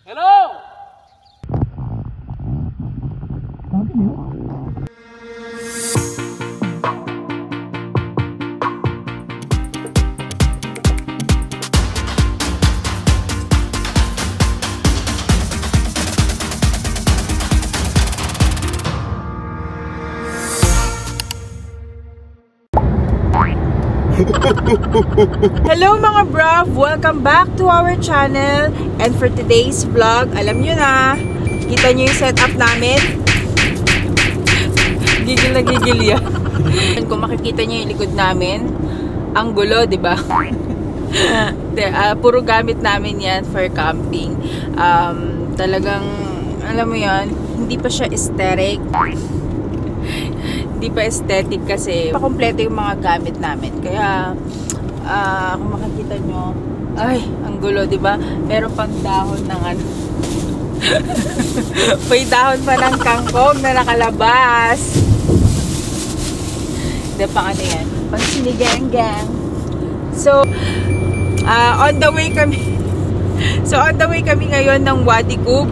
Hello! Hello mga bruv! Welcome back to our channel. And for today's vlog, alam nyo na, kita nyo yung setup namin. Gigil na gigil yan. Kung makikita nyo yung likod namin, ang gulo, diba? Puro gamit namin yan for camping. Talagang, alam mo yan, hindi pa siya aesthetic. Hindi pa aesthetic kasi pakompleto yung mga gamit namin. Kaya kung makikita nyo, ay, ang gulo, diba? Meron pang dahon ng ano. May dahon pa ng kangkong na nakalabas. Hindi pa ano yan. Pang sinigang-gang. So, on the way kami. So, on the way kami ngayon ng Wadi Kub.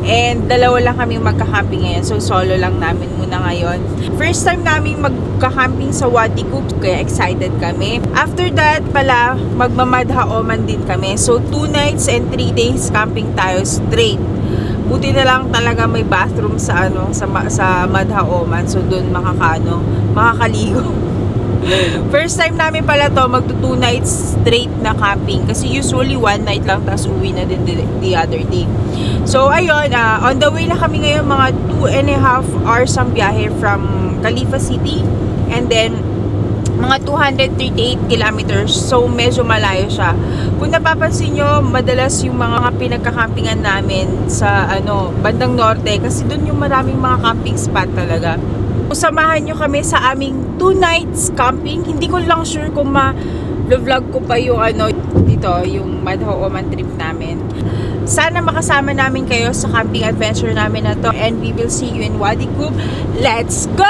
And dalawa lang kami magka-camping ngayon. So solo lang namin muna ngayon. First time namin magka-camping sa Wadi Kub, kaya excited kami. After that pala, magmamadha Oman din kami. So 2 nights and 3 days camping tayo straight. Buti na lang talaga may bathroom sa ano sa Madha Oman. So doon makakaligo. First time namin pala to magto 2 nights straight na camping kasi usually 1 night lang tapos uwi na din the other day. So ayun, on the way na kami ngayon, mga 2.5 hours ang biyahe from Khalifa City and then mga 238 kilometers. So medyo malayo siya. Kung napapansin nyo, madalas yung mga pinagkakampingan namin sa bandang norte kasi doon yung maraming mga camping spot talaga. Samahan nyo kami sa aming 2 nights camping. Hindi ko lang sure kung ma-vlog ko pa yung dito, yung Madha Oman trip namin. Sana makasama namin kayo sa camping adventure namin na to. And we will see you in Wadi Kub. Let's go!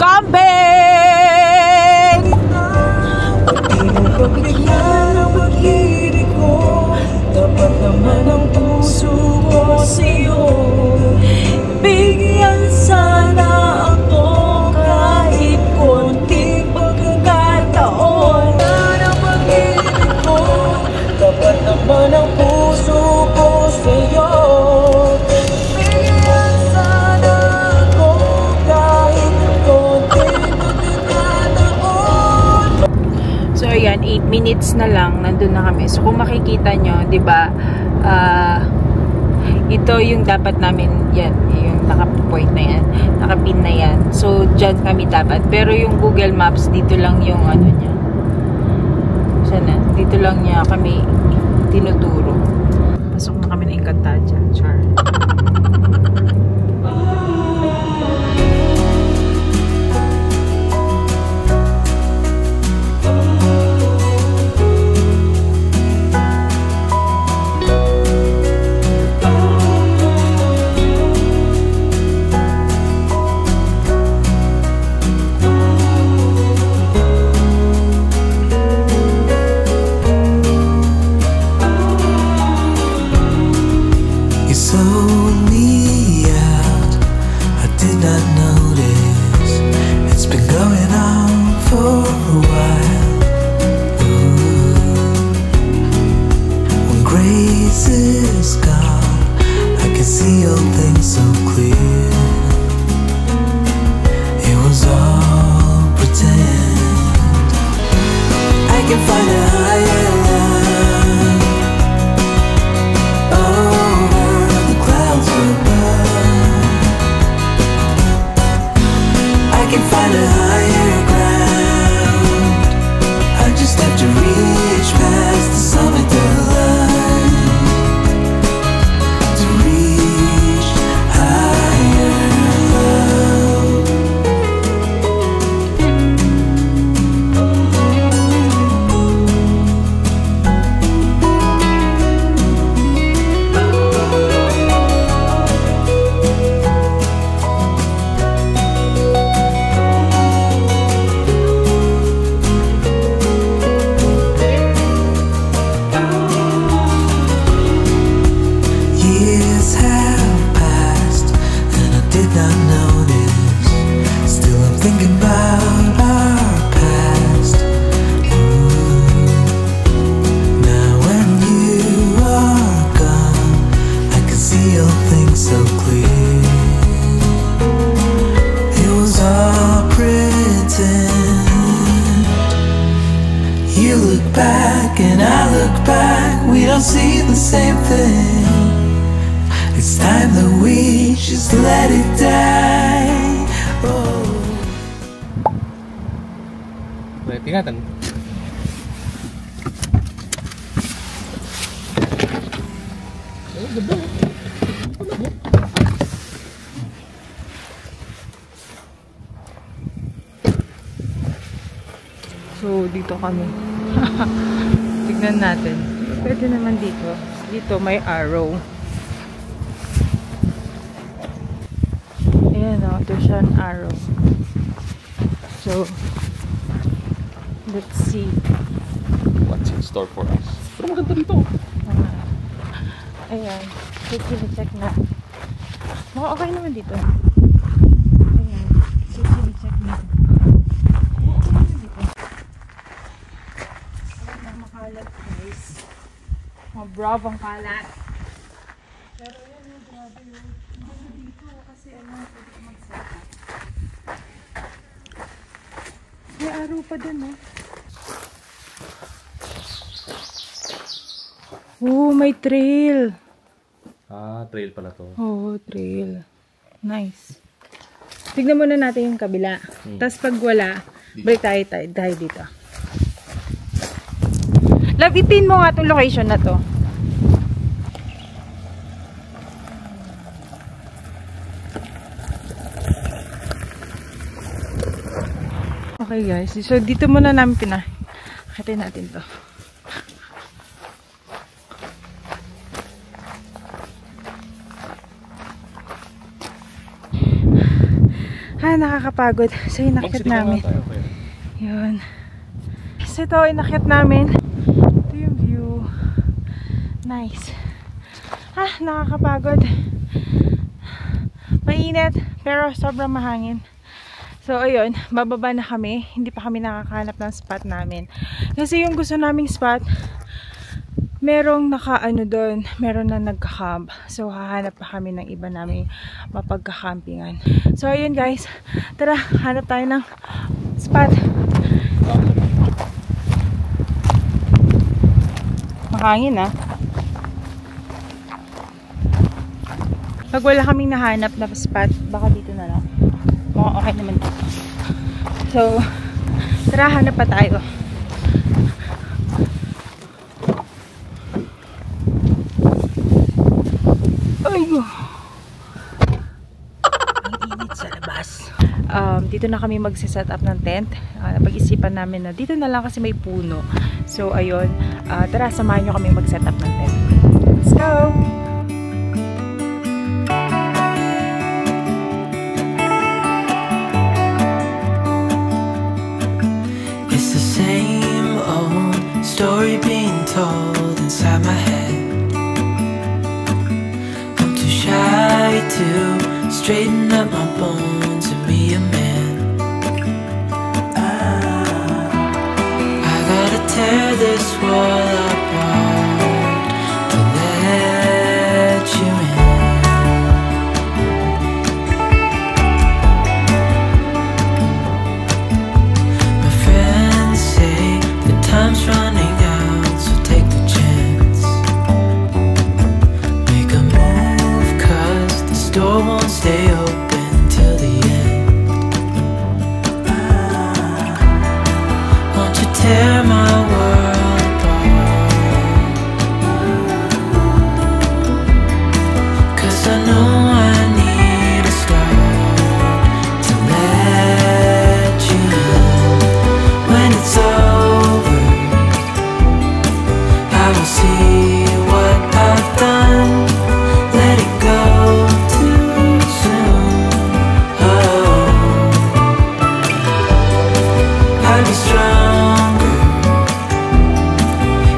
Camping! Pagbigyan ang pag-ibig ko, dapat naman ang puso ko sa'yo. Bigyan sana ako kahit konting pagkakataon. Ang pag-ibig ko, dapat naman ang puso ko sa'yo. Bigyan sana ako kahit konting pagkakataon. So ayan, 8 minutes na lang nandun na kami. So kung makikita nyo, diba, ito yung dapat namin, yan, yung naka-point na yan, naka-pin na yan. So, dyan kami dapat. Pero yung Google Maps, dito lang yung niya. Sana, dito lang niya kami tinuturo. Pasok na kami na Encantadia. Char. To reach so clear. It was all pretend. You look back and I look back, we don't see the same thing. It's time that we just let it die. Oh. Tingnan. So, dito kami. Tignan natin. Pwede naman dito. Dito may arrow. Ayan o, there's an arrow. So, let's see. What's in store for us? Pero maganda dito. Ayan. So, check na. Okay naman dito. Ayan. So, check na. Makalat guys. Mga bravong kalat. Pero yan yung grabe yun. Hindi dito kasi pwede ko mag-set up. May araw pa dun oh, may trail. Trail pala to. Oh, trail. Nice. Tignan muna natin yung kabila. Tapos pag wala, balik tayo dito. Love, ipin mo nga itong location na to. Okay guys, so dito muna namin pinakita natin to. Nakakapagod. So inakyat namin. Yun. So ito, inakyat namin. Ito yung view. Nice. Nakakapagod. Mainit, pero sobrang mahangin. So ayun, bababa na kami. Hindi pa kami nakakahanap ng spot namin. Kasi yung gusto naming spot, merong nakaano doon, meron na nagka-camp. So hahanap pa kami ng iba namin mapagka-campingan. So ayun guys, tara, hanap tayo ng spot. Mahangin Pag wala kaming nahanap na spot, baka dito na lang. Okay naman dito. So tara, hanap pa tayo. Ang init sa labas. Dito na kami magsiset up ng tent. Napag-isipan namin na dito na lang kasi may puno. So ayun, tara, samahan nyo kami mag-set up ng tent. Let's go! It's the same old story being told inside my head. To straighten up my bones and be a man. I gotta tear this wall apart to let you in. My friends say the time's running out, so take the chance. Make a move, 'cause the door won't stay open till the end. Won't you tear my world apart? 'Cause I know I need a start to let you in. When it's over, I will see what I've done. Let it go too soon. Oh, I'll be stronger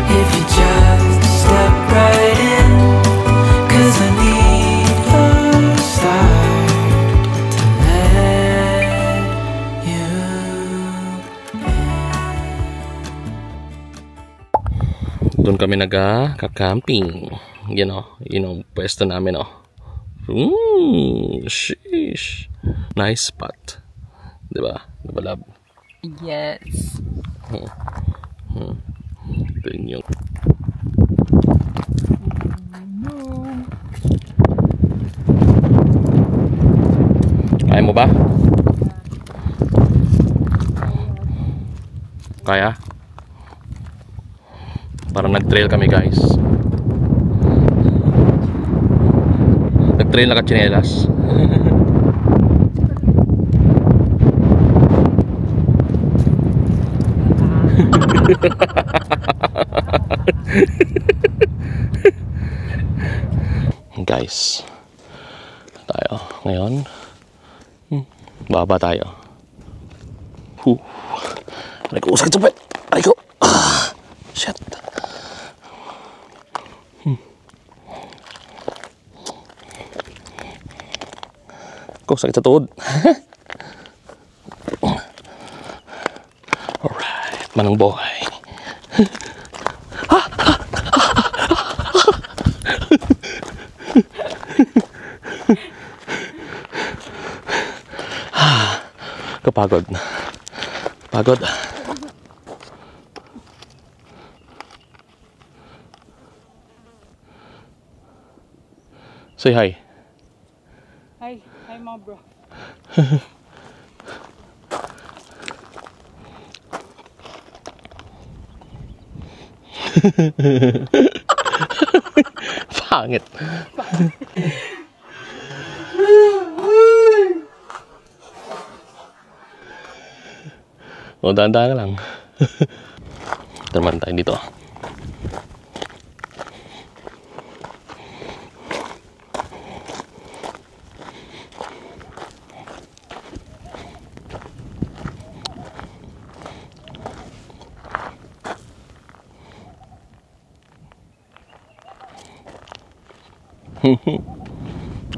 if you just step right in. 'Cause I need a start to let you in. Doon kami nagka-camping. Yun o, pwesto namin Sheesh. Nice spot. Diba? Diba, love? Yes. Ito yung... Kaya mo ba? Kaya? Parang nag-trail kami, guys. Nag-trail na katsinelas. Guys, tayo ngayon. Baba tayo. Aray ko, sakit sa puwet. Aray ko. Shit. Ko, sakit sa tuhod. Alright, manang buhay. Kapagod. Pagod. Say hi. Hi. Hi, mga bro. Pangit. O, dahan-dahan ka lang. Naman tayo dito.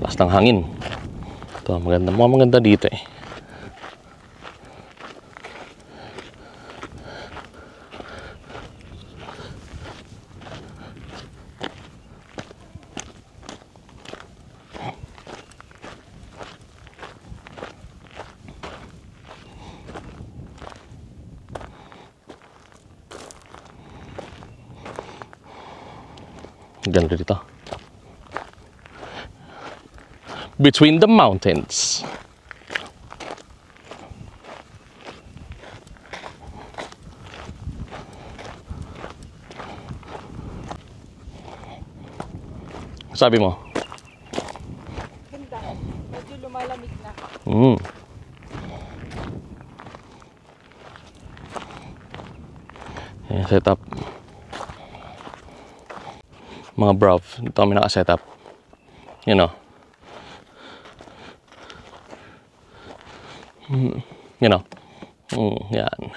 Lakas ng hangin. Ito, maganda dito eh. Ganda dito. Between the mountains. Sabi mo? Ganda. Medyo lumalamig na. Ayan, setup. Mga brav, dito kami naka-setup. You know. You know. Yan.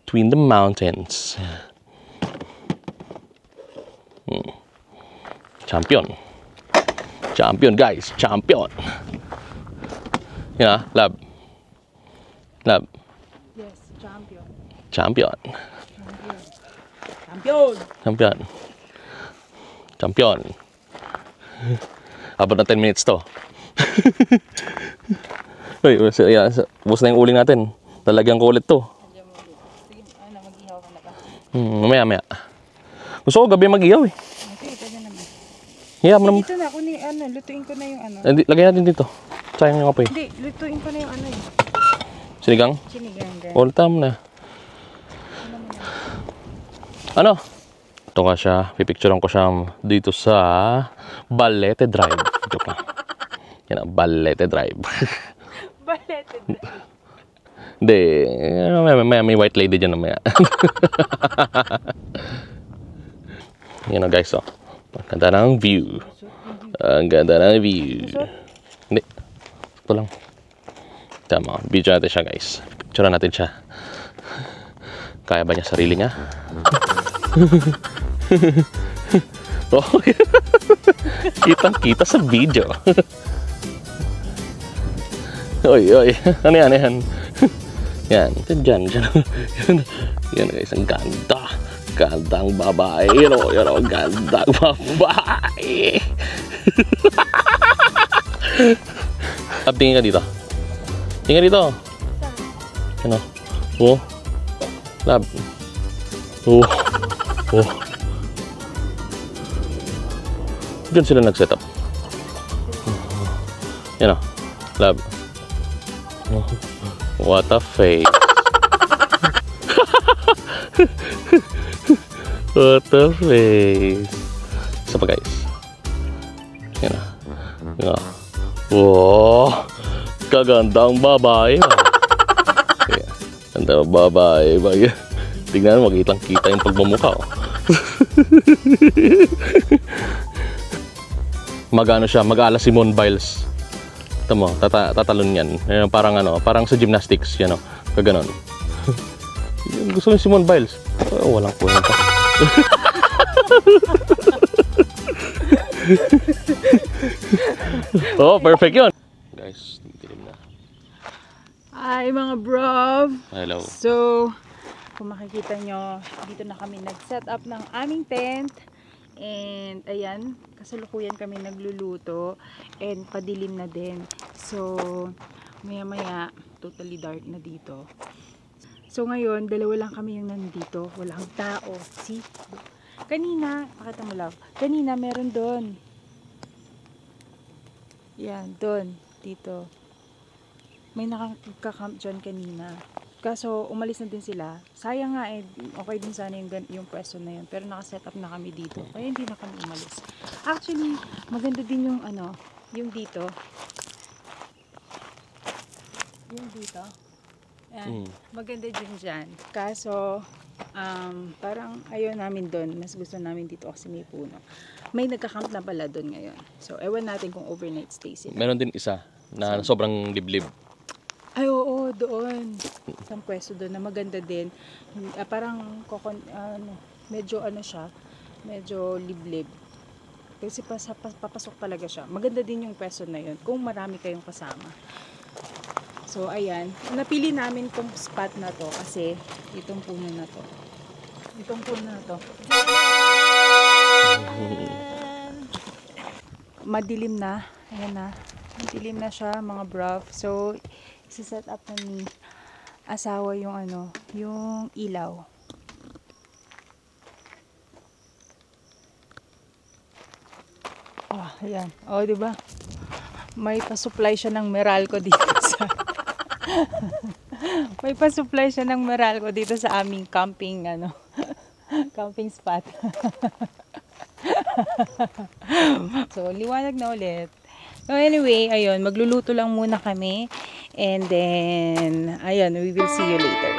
Between the mountains. Champion. Champion, guys. Champion. Yeah, lab. Lab. Yes, champion. Champion. Champion. Champion. Champion. Abot na 10 minutes to. Uy, bus na yung uling natin. Talagyan ko ulit to. Sige, mag-ihaw ka na ba? Mamaya. Gusto ko gabi mag-ihaw eh. Okay, pwede naman. Hiya mo naman. Dito na, lutuin ko na yung ano. Lagyan natin dito. Sayang yung apoy. Hindi, lutuin ko na yung ano eh. Sinigang? Sinigang. All time na. Ano? Ito nga siya. Pipicturean ko siya dito sa Balete Drive. Joke lang. Yan ang Balete Drive. Balete Drive. Hindi. May white lady dyan namaya. Yan o guys. Oh. Ang ganda ng view. Ang ganda ng view. Hindi. Ito lang. Tama. Video natin siya guys. Picturean natin siya. Kaya ba niya sarili niya? Oh, kitang-kita sa video. Oy. Ano yan? Yan. Dyan. Yan guys. Ang ganda. Gandang babae. Yun o, gandang babae. Lab, tingin ka dito. Tingin ka dito. Ano? Oh. Lab. Oh. Oh. Diyan sila nag-set up. Yan o. Lab. What a face. What a face. Isa pa guys. Yan o. Yan o. Wow. Kagandang babae. Gandang babae. Tignan mo, magkitang kita yung pagmumukha. Magano siya, mag-ala Simone Biles. Ito mo, tatalon yan. Parang ano, parang sa gymnastics, yan o. Kaganon. Gusto mo yung Simone Biles? Oh, walang kwenta. Oh, perfect yun. Guys, dilim na. Hi mga bro. Hello. So, kung makikita nyo, dito na kami nag-set up ng aming tent. And ayan, kasalukuyan kami nagluluto. And padilim na din. So, maya maya, totally dark na dito. So ngayon, dalawa lang kami yung nandito. Walang tao. See? Kanina, pakita mo love. Kanina meron doon. Yan, doon. Dito. May nakaka-camp dyan kanina. Kaso, umalis na din sila. Sayang nga eh. Okay din sana yung pwesto na yun. Pero nakaset up na kami dito. Kaya hindi na kami umalis. Actually, maganda din yung ano, yung dito. Yung dito. Yan. Maganda din dyan. Kaso, parang ayaw namin doon. Mas gusto namin dito kasi may puno. May nagka-camp na pala doon ngayon. So, ewan natin kung overnight stay sila. Meron din isa na sobrang liblib. Ay, oo, doon. Isang pwesto doon na maganda din. Parang medyo ano siya, medyo liblib. Kasi papasok talaga siya. Maganda din yung pwesto na yun kung marami kayong kasama. So, ayan. Napili namin tong spot na to kasi itong puno na to. Itong puno na to. Madilim na. Ayan na. Madilim na siya, mga bruv. So, isa-set up na ni asawa yung ano, yung ilaw. Oh, ayan. Oh, diba? May pa-supply siya ng Meralco dito sa may pa-supply siya ng Meralco dito sa aming camping ano camping spot. So liwanag na ulit. So anyway, ayun, magluluto lang muna kami and then ayun, we will see you later.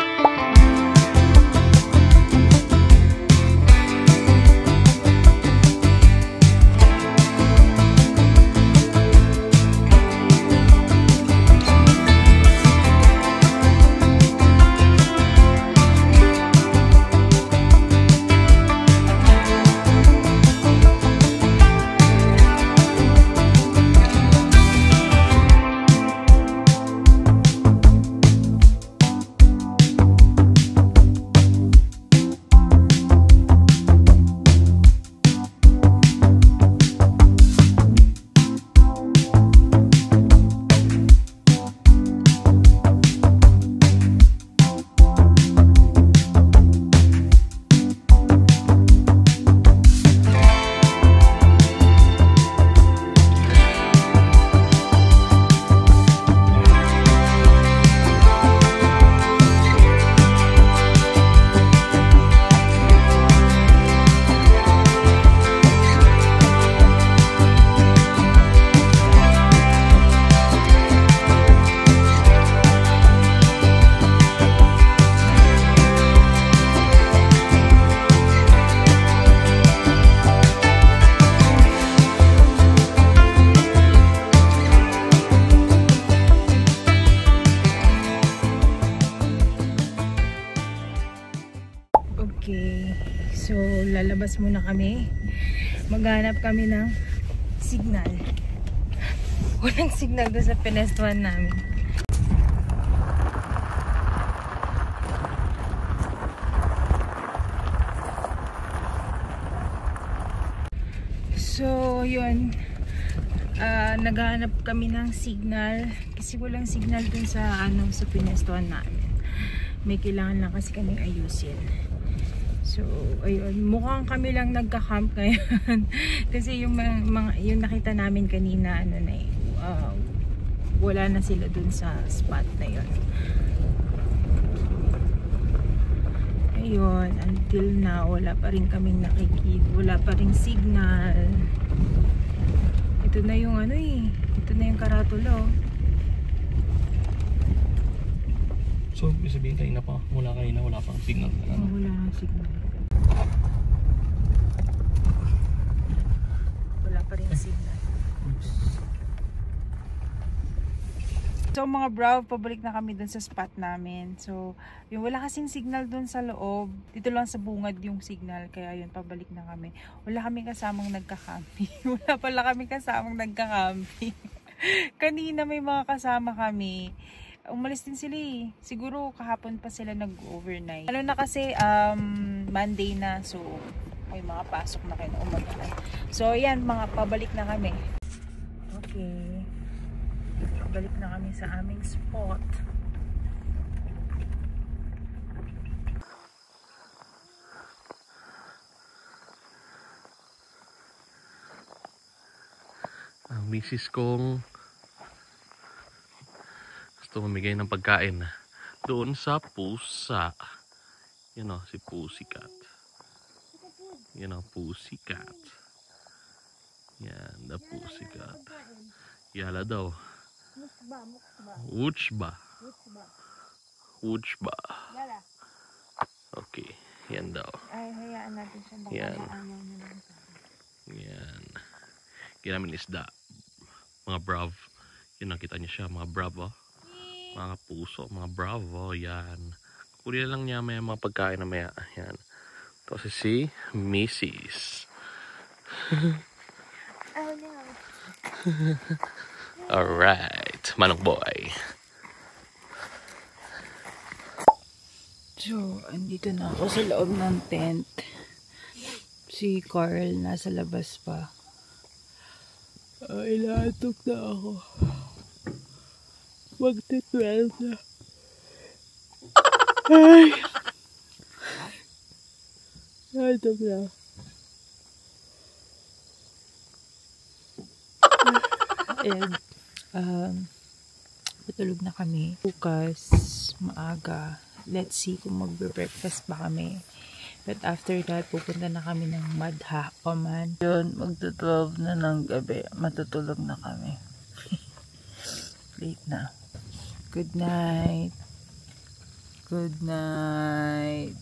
Okay, so lalabas muna kami. Maghanap kami ng signal. Walang signal doon sa penestuan namin. So, yun. Naghahanap kami ng signal. Kasi walang signal dun sa, sa pinestuhan namin. May kailangan lang kasi kami ayusin. So, ayun. Mukhang kami lang nagka-camp ngayon. Kasi yung nakita namin kanina, wala na sila dun sa spot na yun. Ayun, until now, wala pa rin kaming nakikita. Wala pa rin signal. Ito na yung ito na yung karatula, oh. So, sabihin kanina pa, mula kanina wala pang signal. Wala nang signal. Wala pa rin signal. So mga bro, pabalik na kami dun sa spot namin. So, yung wala kasing signal dun sa loob. Dito lang sa bungad yung signal. Kaya yun, pabalik na kami. Wala kami kasamang nagka-camping. Wala pala kami kasamang nagka-camping. Kanina may mga kasama kami. Umalis din sila eh. Siguro kahapon pa sila nag-overnight. Ano na kasi, Monday na. So, may mga pasok na kayo na umaga. So, yan, mga pabalik na kami. Okay. Balik na kami sa aming spot. Ang misis kong gusto mamigay ng pagkain doon sa pusa. You know, si Pussycat. You know, Pussycat. Yan, the Pussycat. Yala daw. Wuchba. Okay, yan daw. Ay, hayaan natin siya. Yan. Yan. Ginamin isda. Mga brav. Yun, nakita niyo siya. Mga bravo. Mga puso. Mga bravo. Yan. Kunin lang niya may mga pagkain na maya. Yan. Ito si Mrs. Oh no. Alright. Manong boy. So, andito na ako sa loob ng tent. Si Carl nasa labas pa. Ay, natok na ako. Magti-12 na. Ay! Natok na. And, patulog na kami. Bukas, maaga. Let's see kung magbe-breakfast pa kami. But after that, pupunta na kami ng Madha, Oman. Yun, magto-12 na ng gabi. Matutulog na kami. Late na. Good night. Good night.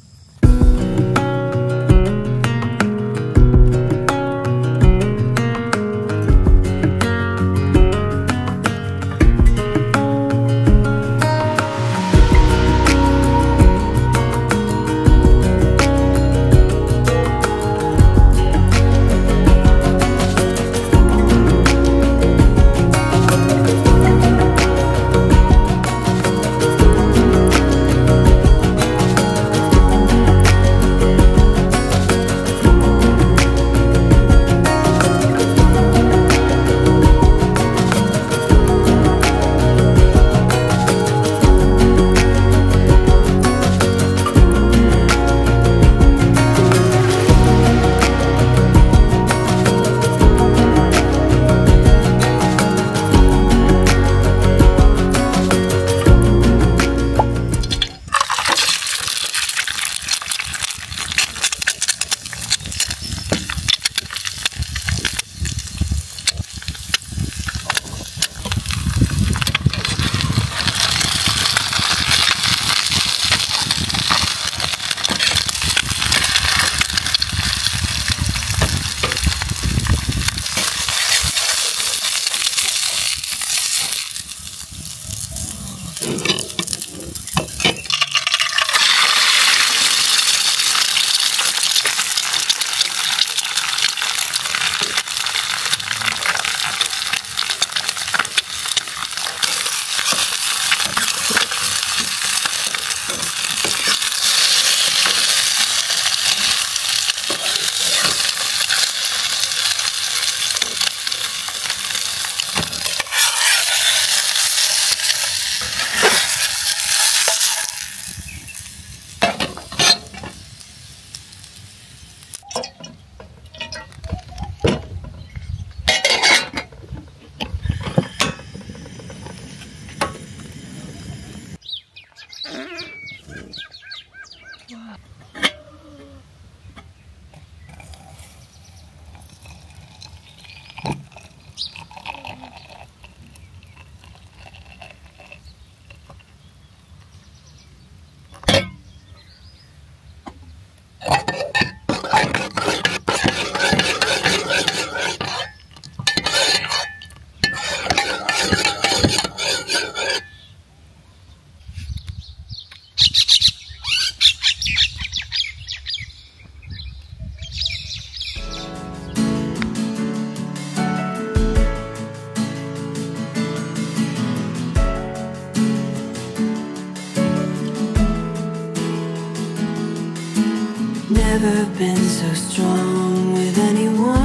been so strong with anyone.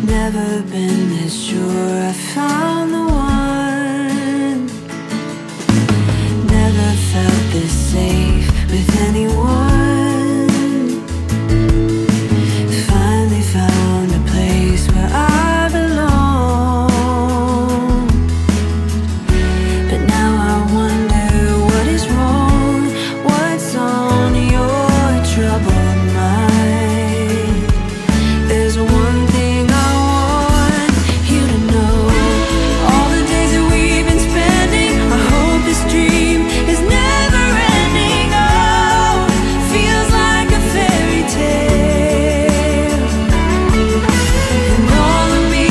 Never been this sure I found the one. Never felt this safe with anyone. Finally found a place where I belong. But now I wonder what is wrong. What's on your troubled mind? There's one thing I want you to know. All the days that we've been spending, I hope this dream is never ending. Oh, feels like a fairy tale. And all of me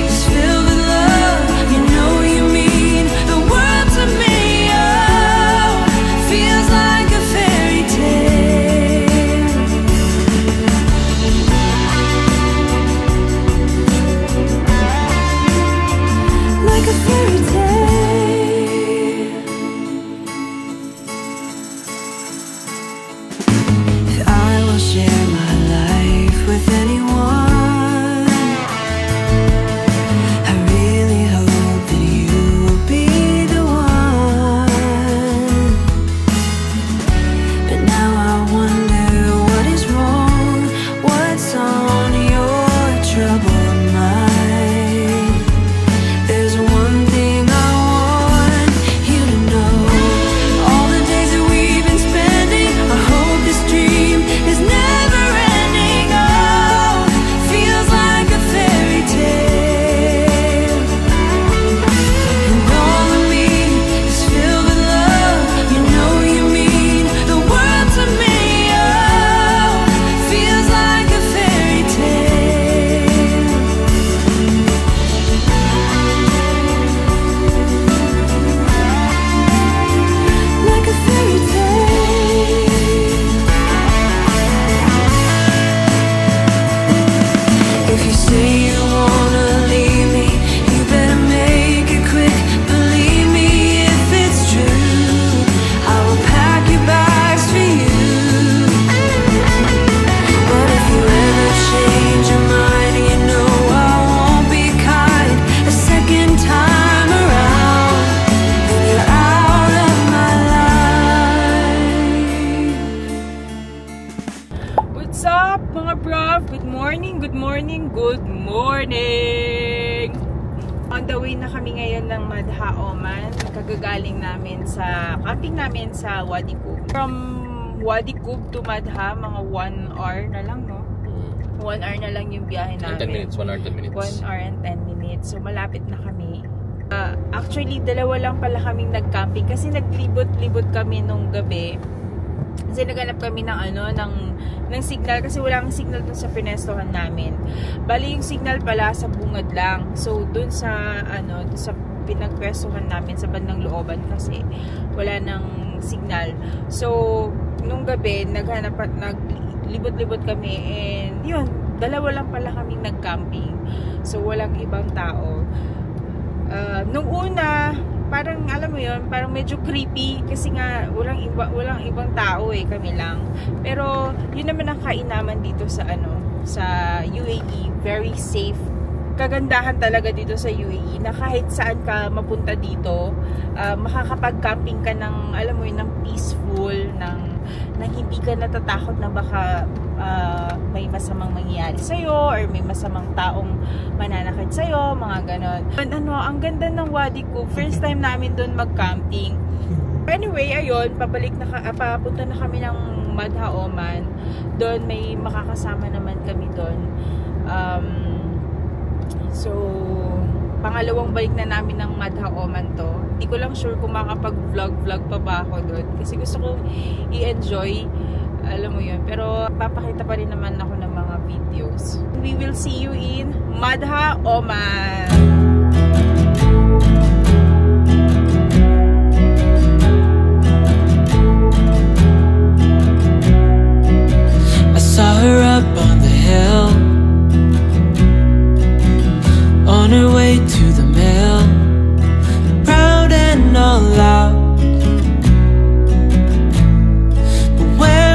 is filled with love. You know you mean the world to me. Oh, feels like a fairy tale. Like a fairy tale. If I will share my life with anyone, I really hope that you will be the one. But now I wonder what is wrong. What's on your troubled mind? There's one thing I want you to know. All the days that we've been spending, I hope this dream is never ending. Oh, feels like a fairy tale. And all of me is filled with love. You know you mean the world to me. Oh, feels like a fairy tale. Like a fairy tale. If you say you wanna leave me, you better make it quick. Believe me, if it's true, I will pack your bags for you. But if you ever change your mind, you know I won't be kind a second time around. Then you're out of my life. What's up mga bruv? Good morning, good morning, good morning! On the way na kami ngayon ng Madha, Oman. Kagagaling namin sa camping namin sa Wadi Qub. From Wadi Qub to Madha, mga 1 hour na lang, no? 1 hour na lang yung biyahe namin. 10 minutes, 1 hour 10 minutes. 1 hour and 10 minutes. So, malapit na kami. Actually, dalawa lang pala kaming nag-camping kasi naglibot-libot kami nung gabi. Kasi naghanap kami ng ng signal kasi walang signal dun sa pinestohan namin. Bali yung signal pala sa bungad lang. So dun sa dun sa pinagpwestohan namin sa bandang looban kasi wala nang signal. So nung gabi naglibot-libot kami and yun, dalawa lang pala kaming nag-camping. So walang ibang tao. Nung una parang alam mo yun, parang medyo creepy kasi nga walang ibang tao kami lang. Pero yun naman ang kainaman dito sa sa UAE, very safe. Kagandahan talaga dito sa UAE na kahit saan ka mapunta dito, makakapag-camping ka ng alam mo yun, ng peaceful, ng hindi ka natatakot na baka may masamang mangyayari sa'yo or may masamang taong mananakit sa'yo, mga ganon. Ang ganda ng Wadi Qub. First time namin doon mag-camping. Anyway, ayun, papunta na kami ng Madha, Oman. Doon may makakasama naman kami doon. So, pangalawang balik na namin ng Madha, Oman to. Hindi ko lang sure kung makapag-vlog pa ba ako doon. Kasi gusto ko i-enjoy. Alam mo yun. Pero papakita pa rin naman ako ng mga videos. We will see you in Madha, Oman. I saw her up on the hill, on her way to the mill, proud and all out. But where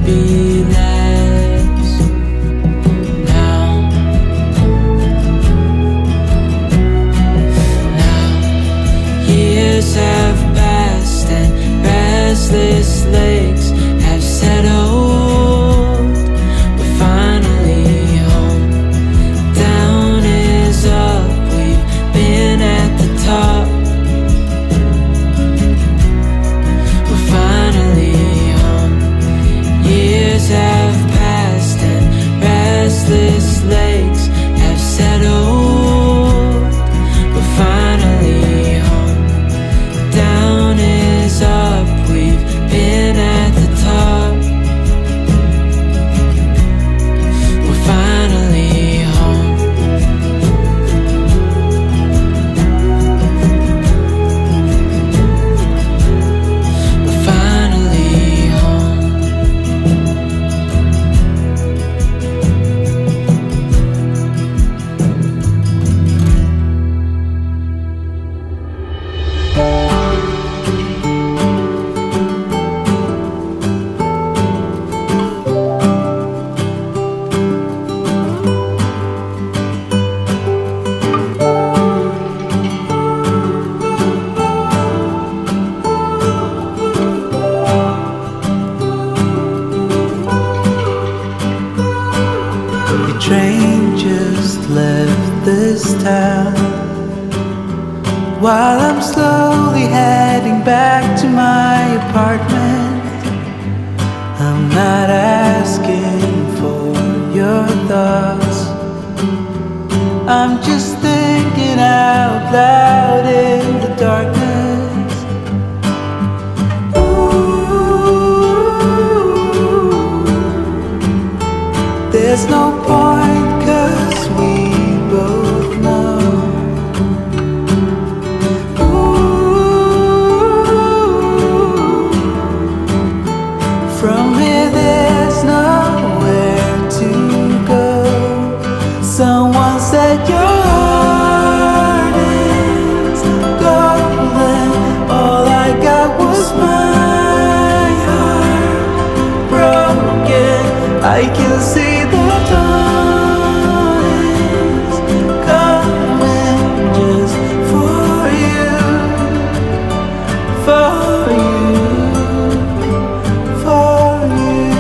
be less now. Years have passed and restless legs have settled. We're finally home. Down is up, we've been at the top. We're finally home. Years have passed and restless legs have settled. We're finally home. Down is up, we've been at the top. We're finally home. We're finally home. The train just left this town. While I'm slowly heading back to my apartment, I'm not asking for your thoughts. I'm just thinking out loud in the darkness. There's no point, 'cause we both know. From here there's nowhere to go. Someone said your heart is golden. All I got was my heart broken. I can see the dawn is coming just for you, for you, for you.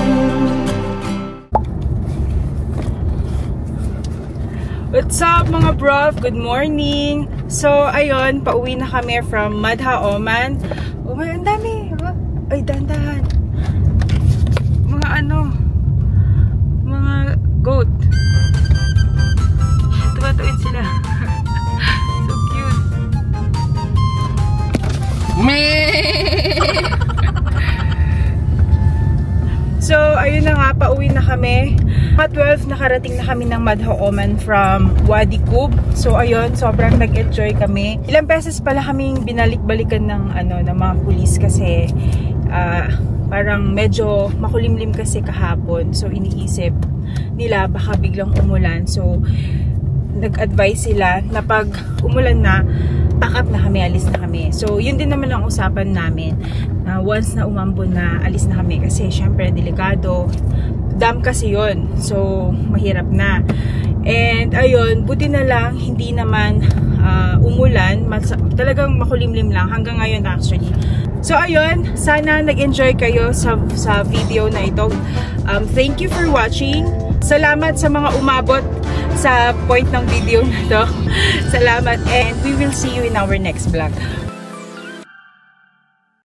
What's up mga bro? Good morning! So, ayun, pauwi na kami from Madha, Oman. Oh my, ang dami! Ay, dandahan. Mga mga goat. Tumatuwid sila. So cute. So, ayun na nga, pauwi na kami. At 12, nakarating na kami ng Madha, Oman from Wadi Qub. So, ayun, sobrang nag-enjoy kami. Ilang beses pala kaming binalik-balikan ng, ng mga pulis kasi parang medyo makulimlim kasi kahapon. So, iniisip nila baka biglang umulan. So, nag-advise sila na pag umulan na, pack up na kami, alis na kami. So, yun din naman ang usapan namin. Once na umambon na, alis na kami. Kasi, syempre, delikado. Dam kasi yun. So, mahirap na. And, ayun, buti na lang, hindi naman umulan. Talagang makulimlim lang. Hanggang ngayon, actually. So, ayun, sana nag-enjoy kayo sa video na ito. Thank you for watching. Salamat sa mga umabot sa point ng video na to. Salamat, and we will see you in our next vlog.